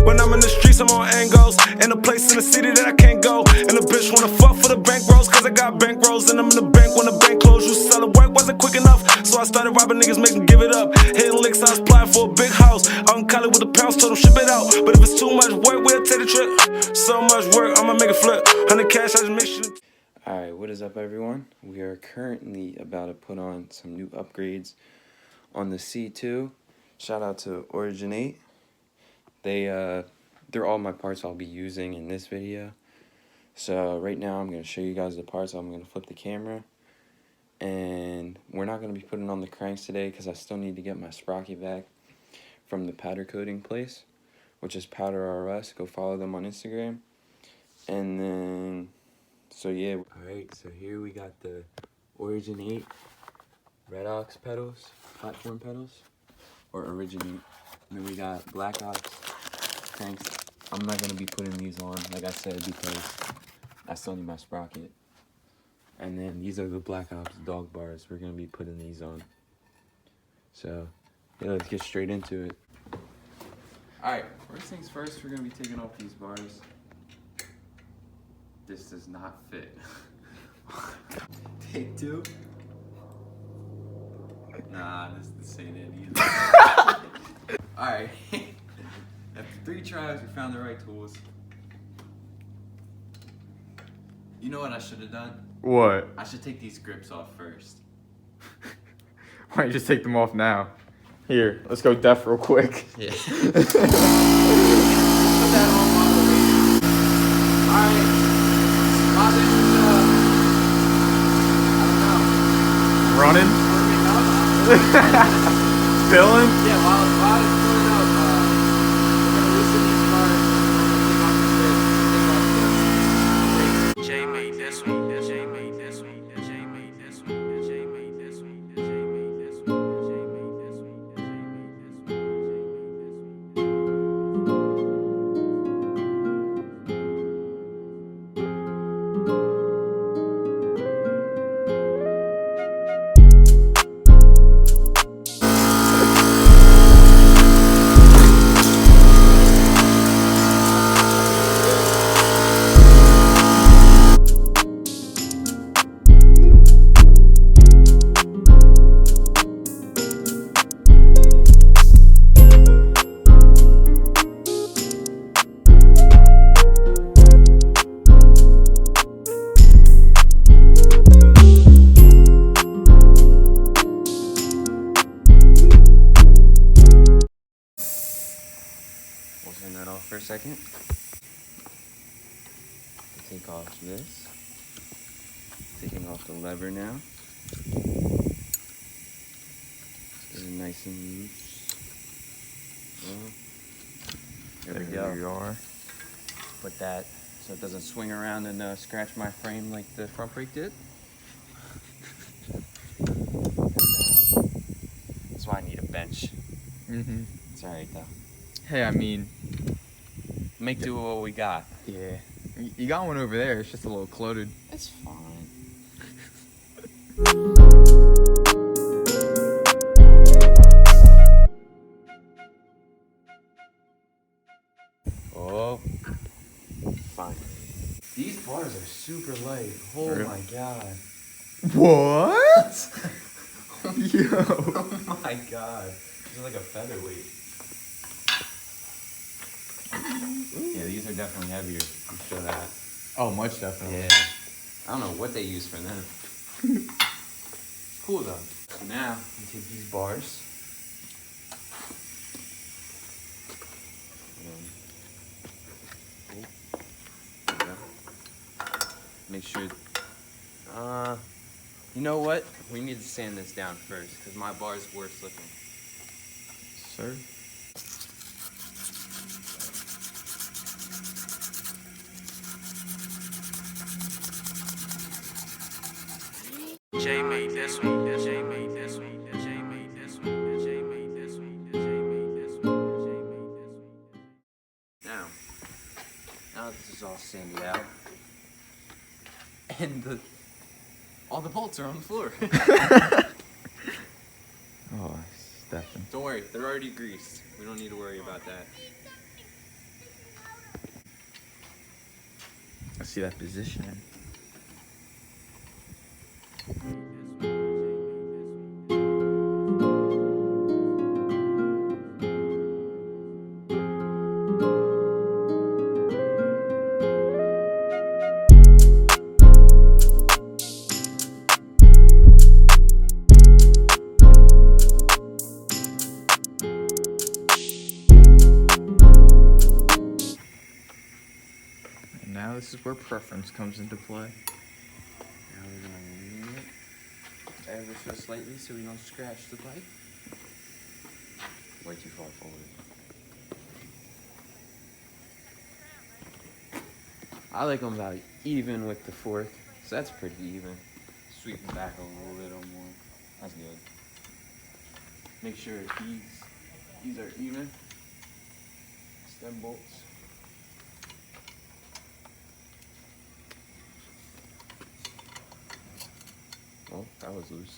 When I'm in the streets, I'm on angles. In a place in the city that I can't go. And the bitch wanna fuck for the bank rolls, cause I got bank rolls. And I'm in the bank when the bank closed. You sell it, work wasn't quick enough. So I started robbing niggas, make them give it up. Hitting licks, I was applying for a big house. Out in Cali with the pounds, told them ship it out. But if it's too much work, we'll take the trip. So much work, I'ma make it flip. 100 cash, I just make sure. Alright, what is up everyone? We are currently about to put on some new upgrades on the C2. Shout out to Originate. They're all my parts I'll be using in this video. So right now I'm going to show you guys the parts. I'm going to flip the camera. And we're not going to be putting on the cranks today because I still need to get my sprocket back from the powder coating place, which is Powder RS. Go follow them on Instagram. And then, so yeah. Alright, so here we got the Originate Red Ox pedals, platform pedals, or Originate. And then we got Black Ox cranks. I'm not going to be putting these on, like I said, because I still need my sprocket. And then these are the Black Ops dog bars. We're going to be putting these on. So, yeah, let's get straight into it. Alright, first things first, we're going to be taking off these bars. This does not fit. Take two. Nah, this ain't it either. Alright. After 3 tries, we found the right tools. You know what I should have done? What? I should take these grips off first. Why don't you just take them off now? Here, let's go deaf real quick. Yeah. Put that on while we're waiting. Alright. While this is, I don't know. Running? Filling? Yeah, while it's filling up, we're gonna loosen these bars. Jay made this one. Jay made this one. Jay made this one. Jay made this one. Jay made this one. Jay made this one. Jay made this one. We'll turn that off for a second. Take off this. Taking off the lever now. This is nice and loose. Well, there we go. There you are. Put that so it doesn't swing around and scratch my frame like the front brake did. That's why I need a bench. It's alright though. Hey, I mean, Make do with what we got. yeah. You got one over there. It's just a little cluttered. It's fine. Oh, fine. These bars are super light. Oh Really? my god. What? Yo. Oh my god. These are like a featherweight. Yeah, these are definitely heavier. I'm sure that. Oh, much definitely. Yeah. I don't know what they use for them. It's cool though. So now, we take these bars. There we go. Make sure. You know what? We need to sand this down first because my bar is worse looking. Sir? Jay made this one. Jay made this one. Jay made this one. Jay made this one. Jay made this one. Jay made this one. Now this is all sanded out, and all the bolts are on the floor. Oh, Stefan. Don't worry, they're already greased. We don't need to worry about that. Let's see that positioning. And now this is where preference comes into play. Now we're gonna lean it ever so slightly so we don't scratch the bike. Way too far forward. I like them about even with the fork, so that's pretty even. Sweep it back a little more. That's good. Make sure these are even. Stem bolts. Oh, that was loose.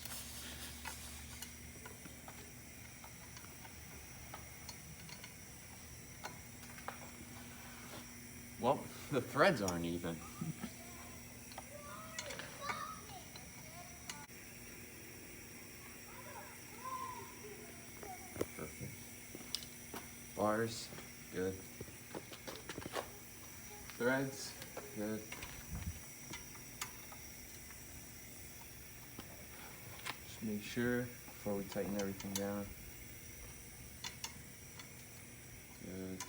Well, the threads aren't even. Perfect. Bars, good. Threads, good. Just make sure before we tighten everything down. Good.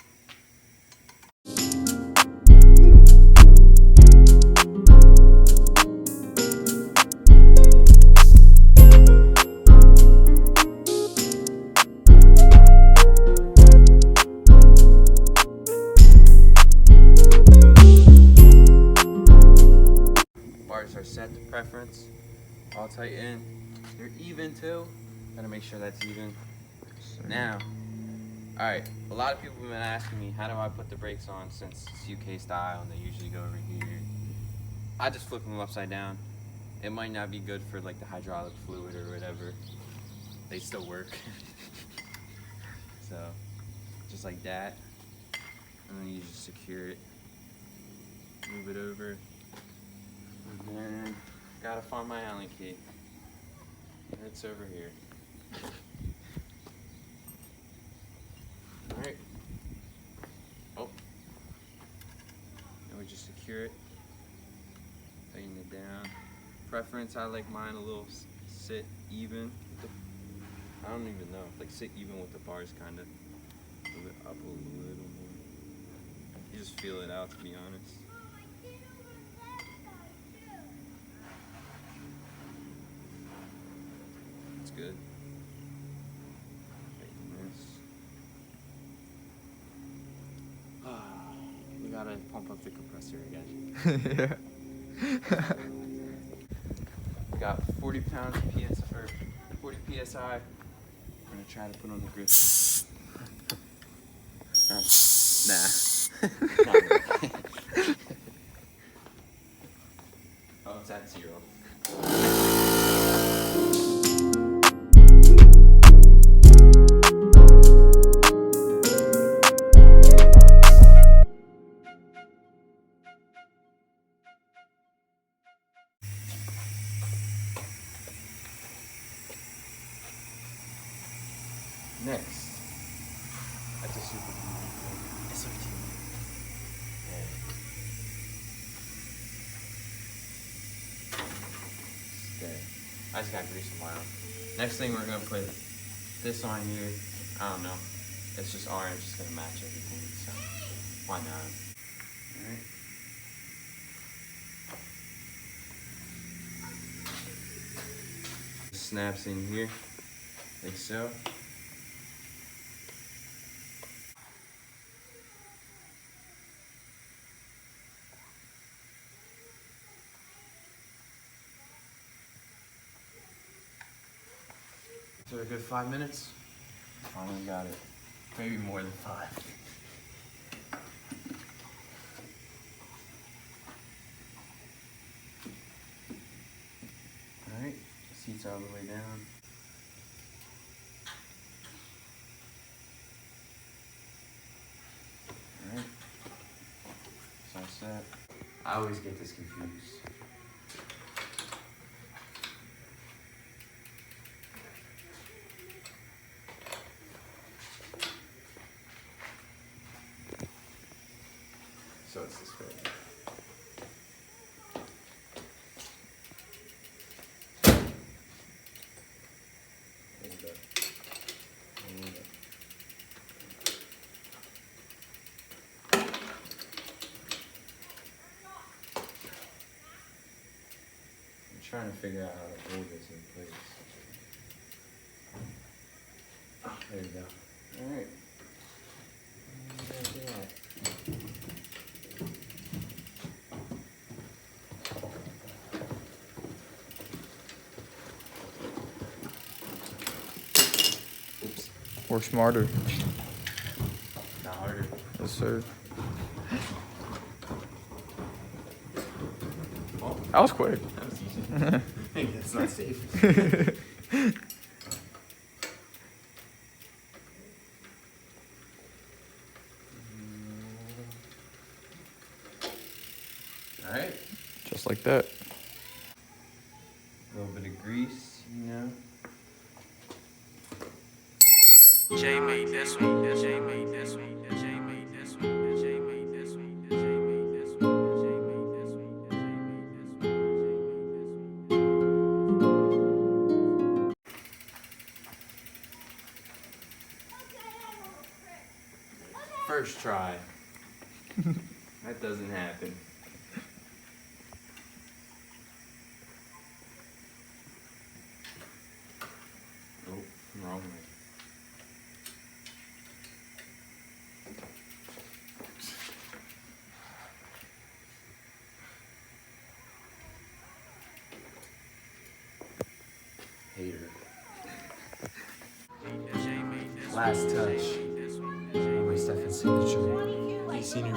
Bars are set to preference. All tighten. They're even too. Gotta make sure that's even. Now, alright, a lot of people have been asking me how do I put the brakes on since it's UK style and they usually go over here. I just flip them upside down. It might not be good for like the hydraulic fluid or whatever. They still work. So, just like that. And then you just secure it. Move it over. And then, gotta find my Allen key. It's over here. Alright. Oh. And we just secure it. Tighten it down. Preference, I like mine a little sit even. I don't even know. Like sit even with the bars kinda. Move it up a little more. You just feel it out to be honest. It's good. Tighten this. We gotta pump up the compressor again. Yeah. We got 40 pounds of PS or 40 PSI. We're gonna try to put on the grip. Nah. Not really. Oh, it's at 0. Next, that's a super cool SRT. Yeah. Okay. I just got grease on my arm. Next thing we're gonna put this on here. I don't know. It's just orange. It's gonna match everything. So why not? All right. Snaps in here, like so. So a good 5 minutes. Finally got it. Maybe more than 5. Alright, seats all the way down. Alright, so set. I always get this confused. So it's this way. Hold up. Hold up. I'm trying to figure out how to hold this in place. Oh, there you go. Alright. Oops. Or smarter. Not harder. Yes, sir. Oh, That was quick. that was easy. Hey, that's not safe. Alright. Just like that. A little bit of grease, you know. Jay made this one. Jay made this one. Jay made this one. Jay made this one. Jay made this one. Jay made this one. Jay made this one. First try. That doesn't happen. Nope, wrong way. Hater. Last touch. My Stefan's signature. He's seen it